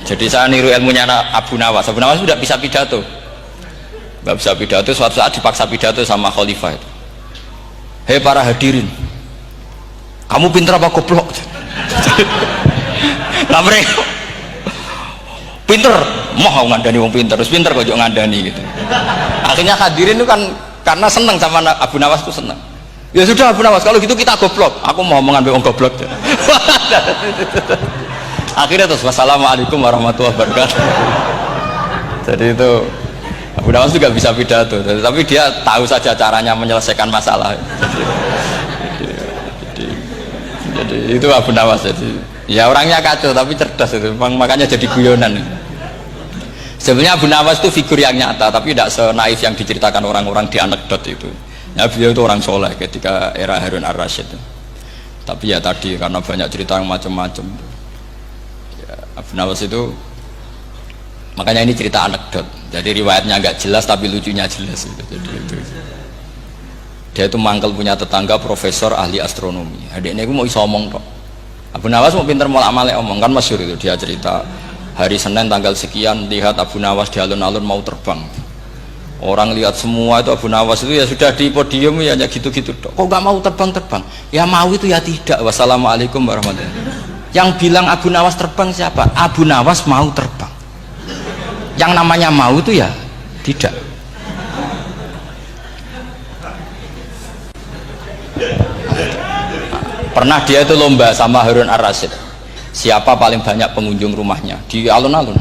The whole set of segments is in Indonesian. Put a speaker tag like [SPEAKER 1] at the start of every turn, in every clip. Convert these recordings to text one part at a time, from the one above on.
[SPEAKER 1] Jadi saya niru ilmunya Abu Nawas. Abu Nawas sudah bisa pidato, nggak bisa pidato. Suatu saat dipaksa pidato sama khalifah itu. Hei para hadirin, kamu pintar apa goblok? Lah mereka pinter, mau ngandani wong pinter, terus pinter kok ngandani gitu. Akhirnya hadirin itu kan karena seneng sama Abu Nawas itu seneng. Ya sudah Abu Nawas, kalau gitu kita goblok. Aku mau mengambil wong goblok. Akhirnya terus wassalamualaikum warahmatullahi wabarakatuh. Jadi itu Abu Nawas juga bisa pidato, tapi dia tahu saja caranya menyelesaikan masalah. Jadi itu Abu Nawas. Jadi ya orangnya kacau tapi cerdas itu, makanya jadi guyonan. Sebenarnya Abu Nawas itu figur yang nyata, tapi tidak senaif yang diceritakan orang-orang di anekdot itu. Ya beliau itu orang soleh ketika era Harun ar-Rasyid. Tapi ya tadi karena banyak cerita yang macam-macam. Ya, Abu Nawas itu, makanya ini cerita anekdot. Jadi riwayatnya nggak jelas tapi lucunya jelas. Jadi itu. Dia itu mangkel punya tetangga profesor ahli astronomi. Adiknya itu mau iso omong kok. Abu Nawas mau pinter molak-malik omong, kan masyhur itu dia cerita hari Senin tanggal sekian lihat Abu Nawas di alun-alun mau terbang. Orang lihat semua itu Abu Nawas itu ya sudah di podium ya hanya gitu-gitu. Kok nggak mau terbang-terbang? Ya mau itu ya tidak. Wassalamualaikum warahmatullahi wabarakatuh. Yang bilang Abu Nawas terbang siapa? Abu Nawas mau terbang. Yang namanya mau itu ya tidak. Pernah dia itu lomba sama Harun ar-Rasyid, siapa paling banyak pengunjung rumahnya di alun-alun.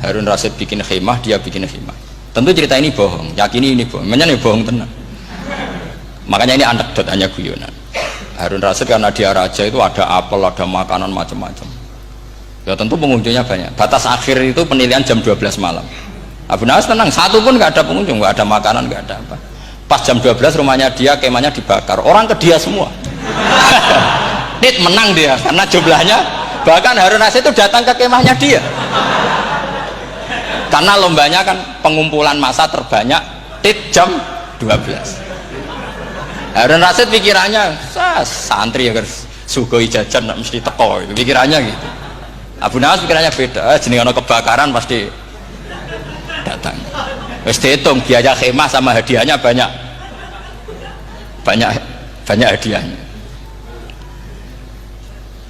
[SPEAKER 1] Harun Rasyid bikin khemah, dia bikin khemah. Tentu cerita ini bohong, yakini ini bohong, makanya ini bohong tenang. Makanya ini anekdot, hanya guyonan. Harun Rasyid karena dia raja itu ada apel, ada makanan macam-macam. Ya tentu pengunjungnya banyak. Batas akhir itu penilaian jam 12 malam. Abu Nawas tenang, satu pun nggak ada pengunjung, nggak ada makanan, nggak ada apa. Pas jam 12 rumahnya dia, kemahnya dibakar, orang ke dia semua. Dit menang dia karena jumlahnya, bahkan Harun Rasyid itu datang ke kemahnya dia karena lombanya kan pengumpulan massa terbanyak tit jam 12. Harun Rasyid pikirannya santri ya guys, sugoi jajan mesti teko itu pikirannya gitu. Abu Nawas pikirannya beda, jenenge ana kebakaran pasti datang. Wis dihitung biaya khemah sama hadiahnya banyak hadiahnya.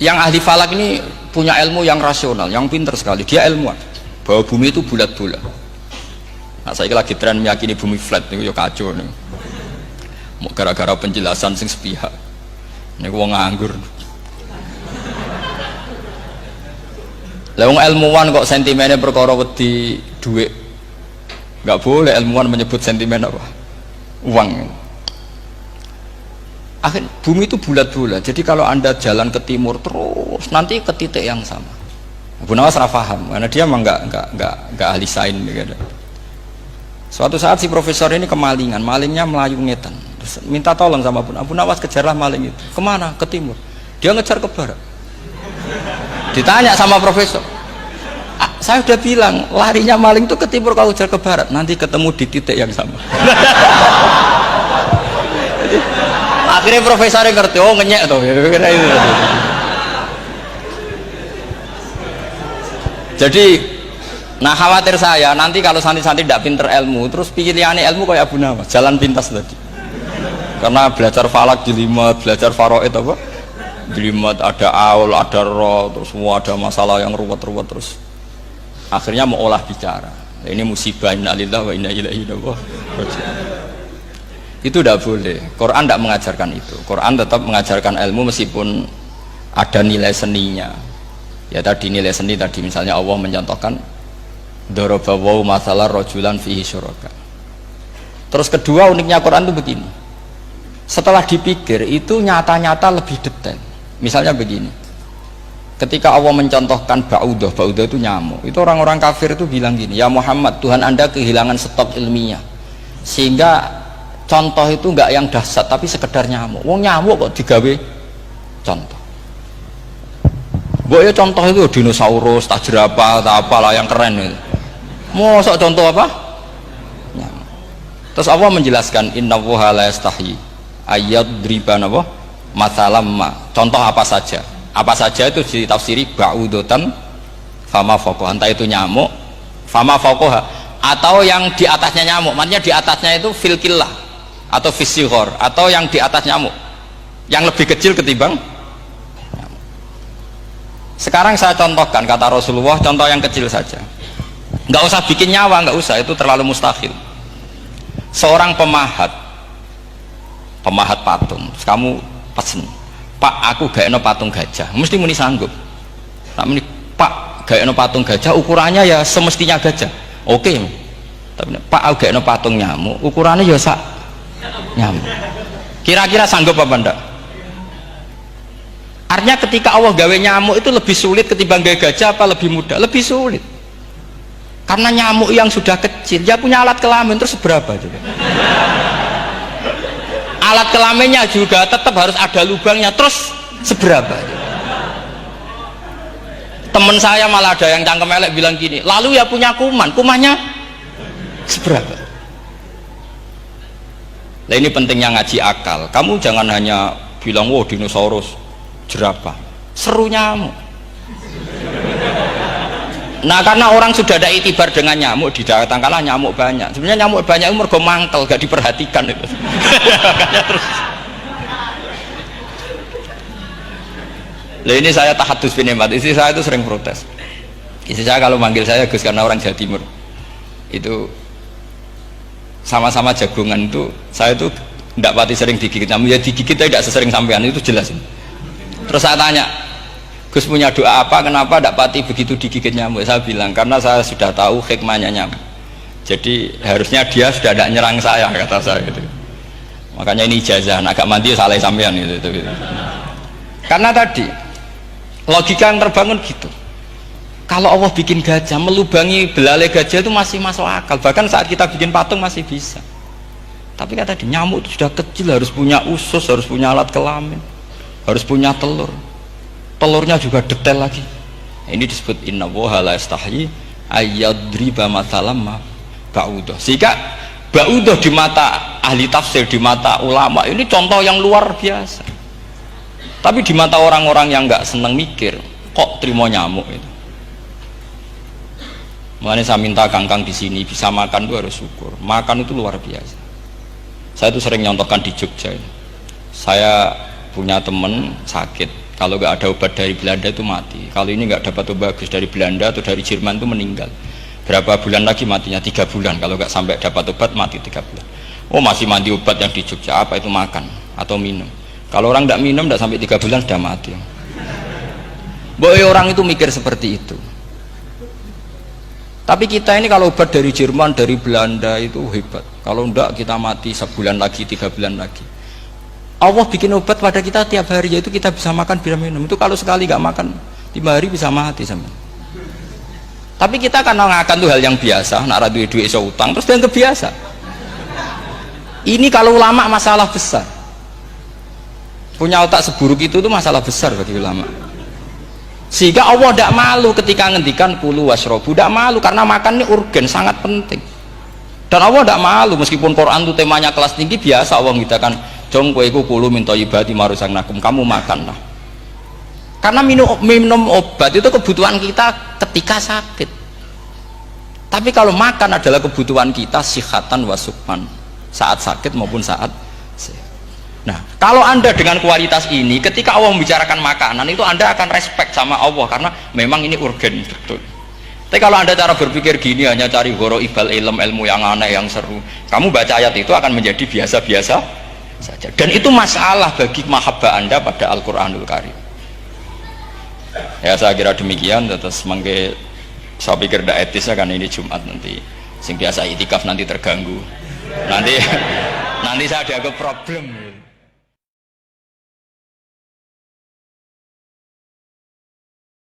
[SPEAKER 1] Yang ahli falak ini punya ilmu yang rasional, yang pinter sekali. Dia ilmuwan bahwa bumi itu bulat-bulat. Nah, saya lagi tren meyakini bumi flat nih, yo kacau nih. Mau gara-gara penjelasan sing sepihak. Ini wong nganggur. Lah wong ilmuwan kok sentimennya perkara wedi duit. Enggak boleh ilmuwan menyebut sentimen apa? Uang. Akhir bumi itu bulat-bulat, jadi kalau anda jalan ke timur terus nanti ke titik yang sama. Abu Nawas paham karena dia memang nggak ahli sains gitu. Suatu saat si profesor ini kemalingan, malingnya melayu ngetan, terus minta tolong sama Abu Nawas, kejarlah maling itu. Kemana? Ke timur. Dia ngejar ke barat. Ditanya sama profesor, saya udah bilang larinya maling itu ke timur, kalau ngejar ke barat nanti ketemu di titik yang sama. Akhirnya profesornya ngerti, oh ngenyek tuh. Jadi, nah khawatir saya nanti kalau santri-santri tidak pinter ilmu, terus pilihannya ilmu kayak Abu Nawas, jalan pintas tadi. Karena belajar falak jelimet, belajar faraid apa? Jelimet, ada aul, ada roh, terus semua ada masalah yang ruwet-ruwet terus. Akhirnya mau olah bicara. Ini musibah, inna lillahi wa inna ilaihi raji'un. Itu tidak boleh. Quran tidak mengajarkan itu. Quran tetap mengajarkan ilmu meskipun ada nilai seninya. Ya tadi nilai seni tadi, misalnya Allah mencontohkan daraba wa masalah rajulan fihi syuraka. Terus kedua uniknya Quran itu begini. Setelah dipikir itu nyata-nyata lebih detail. Misalnya begini. Ketika Allah mencontohkan ba'udah itu nyamuk. Itu orang-orang kafir itu bilang gini, ya Muhammad, Tuhan Anda kehilangan stok ilmiah. Sehingga contoh itu enggak yang dahsyat tapi sekedar nyamuk. Wong nyamuk kok digawe contoh. Mbok ya contoh itu dinosaurus, tak jerapah, tak apalah yang keren itu. Mosok contoh apa? Nyamuk. Terus Allah menjelaskan innallaha la yastahi ayyadriba apa? Matsalam ma. Contoh apa saja? Apa saja itu ditafsiri ba'udatan fama fawqaha, entah itu nyamuk, fama fawqaha, atau yang di atasnya nyamuk, maksudnya di atasnya itu fil killah atau fisighor, atau yang di atas nyamuk, yang lebih kecil ketimbang nyamuk. Sekarang saya contohkan kata Rasulullah, contoh yang kecil saja, nggak usah bikin nyawa, nggak usah, itu terlalu mustahil. Seorang pemahat patung, terus kamu pesen, Pak aku gak eno patung gajah, mesti muni sanggup. Tak muni, Pak gak eno patung gajah, ukurannya ya semestinya gajah, oke. Tapi Pak aku gak eno patung nyamuk, ukurannya ya sak nyamuk, kira-kira sanggup apa enggak? Artinya ketika Allah gawe nyamuk itu lebih sulit ketimbang gawe gajah, apa lebih mudah? Lebih sulit, karena nyamuk yang sudah kecil dia punya alat kelamin, terus seberapa juga alat kelaminnya juga tetap harus ada lubangnya, terus seberapa? Temen saya malah ada yang cangkem elek bilang gini, lalu ya punya kumannya seberapa? Nah ini pentingnya ngaji akal. Kamu jangan hanya bilang wow dinosaurus, jerapah, seru nyamuk. Nah karena orang sudah ada itibar dengan nyamuk, didatangkanlah nyamuk banyak. Sebenarnya nyamuk banyak itu mergo mangkel, gak diperhatikan itu. Makanya terus. Nah ini saya tahadus binemat, istri saya itu sering protes. Istri saya kalau manggil saya Gus karena orang Jawa Timur, itu sama-sama jagongan itu, saya itu tidak pati sering digigit nyamuk, ya digigit tidak sesering sampean, itu jelas. Terus saya tanya, Gus punya doa apa, kenapa tidak pati begitu digigit nyamuk? Saya bilang karena saya sudah tahu hikmahnya nyamuk, jadi harusnya dia sudah tidak nyerang saya, kata saya gitu. Makanya ini ijazah, agak mati salah sampean gitu. Karena tadi logika yang terbangun gitu, kalau Allah bikin gajah, melubangi belalai gajah itu masih masuk akal, bahkan saat kita bikin patung masih bisa. Tapi kata tadi nyamuk itu sudah kecil, harus punya usus, harus punya alat kelamin, harus punya telur, telurnya juga detail lagi. Ini disebut innallaha la yastahyi ayyadriba mathalam ma ba'udah. Sehingga ba'udah di mata ahli tafsir, di mata ulama ini contoh yang luar biasa. Tapi di mata orang-orang yang nggak seneng mikir, kok terima nyamuk itu. Makanya saya minta kangkang di sini bisa makan itu harus syukur. Makan itu luar biasa. Saya itu sering nyontohkan di Jogja. Saya punya temen sakit, kalau nggak ada obat dari Belanda itu mati. Kalau ini nggak dapat obat bagus dari Belanda atau dari Jerman itu meninggal. Berapa bulan lagi matinya? 3 bulan. Kalau nggak sampai dapat obat mati 3 bulan. Oh masih mandi obat yang di Jogja, apa itu makan atau minum? Kalau orang tidak minum tidak sampai 3 bulan sudah mati. Boy orang itu mikir seperti itu. Tapi kita ini kalau obat dari Jerman, dari Belanda itu hebat. Kalau enggak kita mati sebulan lagi, 3 bulan lagi. Allah bikin obat pada kita tiap hari, yaitu kita bisa makan, bisa minum. Itu kalau sekali nggak makan 5 hari bisa mati sama. Tapi kita kan ngakan tuh hal yang biasa, nak duit iso utang terus dan kebiasa. Ini kalau ulama masalah besar. Punya otak seburuk itu tuh masalah besar bagi ulama. Sehingga Allah tidak malu ketika ngendikan kulu wasrobu, tidak malu karena makan ini urgen, sangat penting. Dan Allah tidak malu meskipun Quran itu temanya kelas tinggi, biasa Allah mengatakan jong kueku kulu minta ibadi marusang nakum, kamu makanlah. Karena minum obat itu kebutuhan kita ketika sakit. Tapi kalau makan adalah kebutuhan kita sihatan wasukman, saat sakit maupun saat sehat. Nah, kalau Anda dengan kualitas ini, ketika Allah membicarakan makanan itu Anda akan respect sama Allah karena memang ini urgen betul. Tapi kalau Anda cara berpikir gini, hanya cari horo ibal ilmu yang aneh, yang seru, kamu baca ayat itu akan menjadi biasa-biasa saja. Dan itu masalah bagi mahabbah Anda pada Al-Quranul Karim. Ya saya kira demikian. Terus mangke saya pikir tidak etis ya, karena ini Jumat nanti sing biasa itikaf nanti terganggu. Nanti saya ada problem.